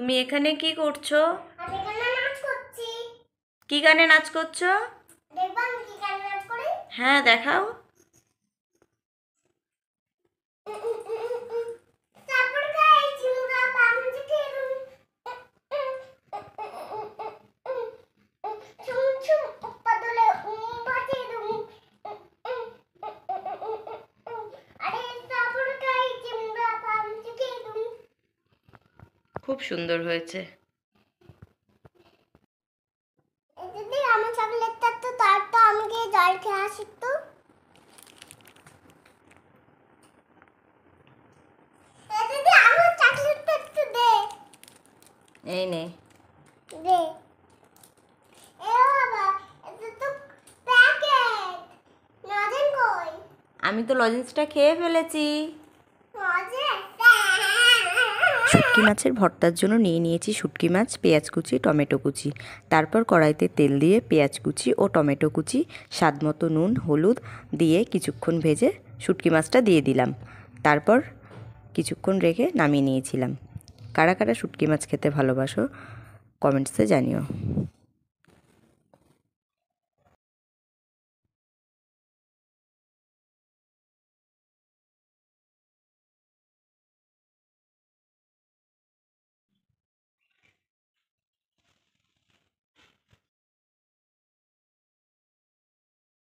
তুমি এখানে কি করছো? আমি এখানে নাচ করছি। কি গানে নাচ করছো? দেখবা আমি কি গানে নাচ করি? হ্যাঁ, দেখাও। তারপর গাইছি মুরা পামজি খেলুম। ছুম ছুম উপ্পাদলে বাজে দুম। আরে তারপর গাইছি মুরা পামজি খেলুম। খুব সুন্দর হয়েছে। দিদি আমার চকলেটটা তো তার তো আমি গিয়ে জল খেয়ে আসি তো। দিদি আমার চকলেটটা একটু দে। এই নে। দে। এ বাবা এটা তো প্যাকেট। নাজেন কই? আমি তো লজেন্সটা খেয়ে ফেলেছি। নাজেন শুটকি মাছের ভর্তার জন্য নিয়ে নিয়েছি শুটকি মাছ, পেঁয়াজ কুচি, টমেটো কুচি। তারপর কড়াইতে তেল দিয়ে পেঁয়াজ কুচি ও টমেটো কুচি, স্বাদমতো নুন, হলুদ দিয়ে কিছুক্ষণ ভেজে শুটকি মাছটা দিয়ে দিলাম। তারপর কিছুক্ষণ রেখে নামিয়ে নিয়েছিলাম। কারা কারা শুটকি মাছ খেতে ভালোবাসো কমেন্টসে জানিও।